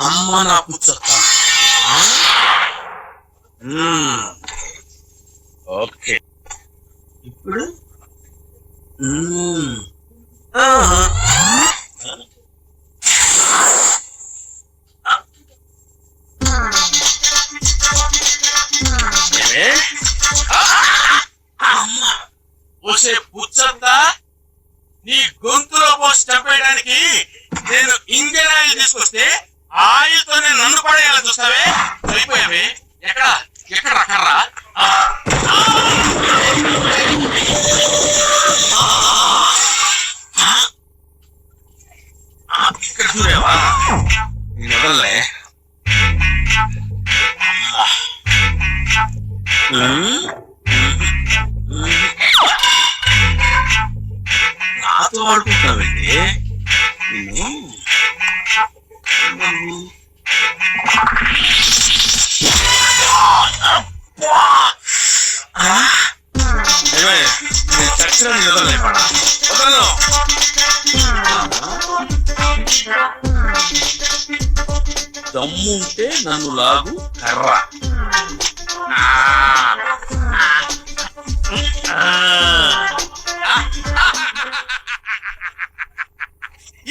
అమ్మ నా పుచ్చక్క. ఓకే ఇప్పుడు పోసే పుచ్చంతా నీ గొంతులో పోసి చంపేయడానికి నేను ఇంజన్ ఆయిల్ తీసుకొస్తే ఆయిల్తోనే నన్ను పడేయాలని చూస్తావే. అయిపోయావే. ఎక్కడ ఎక్కడ రకర్రా ఇక్కడ చూడేవా వదలే. నాతో ఆడుకుంటావండి చచ్చిన వదలలే పడ వదలను. దమ్ముంటే నన్ను లాగు కర్ర.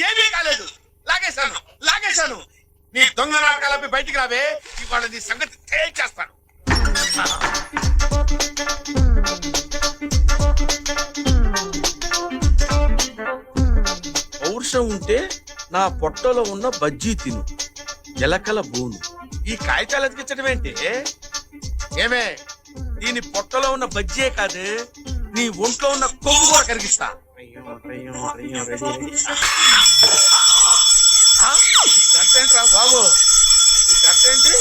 ఏమీ కాలేదు. లాగేశాను. నీ దొంగ నాటకాలపై బయటికి రావే. ఇవాళ నీ సంగతి తేల్చేస్తాను. పౌరుషం ఉంటే నా పొట్టలో ఉన్న బజ్జీ తిను, ఎలకల బోను. ఈ కాగితాలు ఎతికించడం ఏంటి? ఏమే, దీని పొట్టలో ఉన్న బజ్జీయే కాదు, నీ ఒంట్లో ఉన్న కొవ్వు కూడా కరిగిస్తా. గంట ఏంట్రా బాబు, ఈ గంట ఏంటి?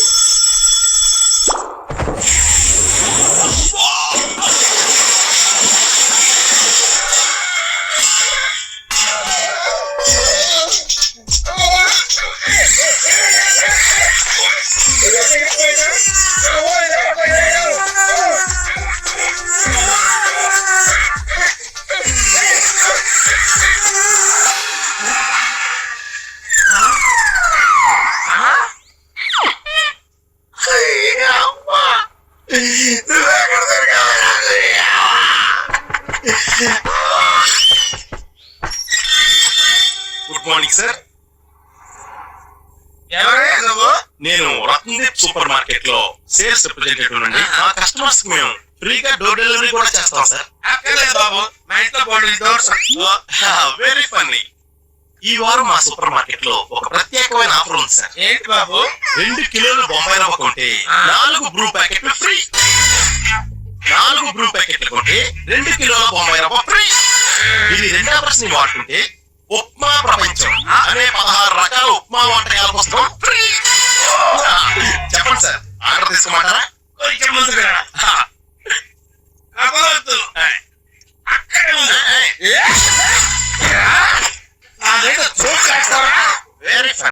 Good morning sir. నేను రత్నదీప్ సూపర్ మార్కెట్ లో సేల్స్ రిప్రజెంటేటివ్ అండి. మా కస్టమర్స్ కి మేము ఫ్రీగా డోర్ డెలివరీ కూడా చేస్తాం సార్. బాబు, మా ఇంట్లో వెరీ ఫన్నీ. ఈ వారం మా సూపర్ మార్కెట్ లో ఒక ప్రత్యేకమైన ఆఫర్ ఉంది సార్. ఏంటి బాబు? 2 కిలోలు బొంబాయి రవ్వ కొంటే 4 బ్రూ ప్యాకెట్లు ఫ్రీ. 4 బ్రూ ప్యాకెట్లు కొంటే 2 కిలోల బొంబాయి రవ్వ ఫ్రీ. ఇది 2 ఆఫర్స్ ని వాడుకుంటే ఉప్మా ప్రపంచం అనే 16 రకాల ఉప్మా వంటకాల పుస్తకం ఫ్రీ. చెప్పండి సార్, ఆర్డర్ తీసుకోమంటారా?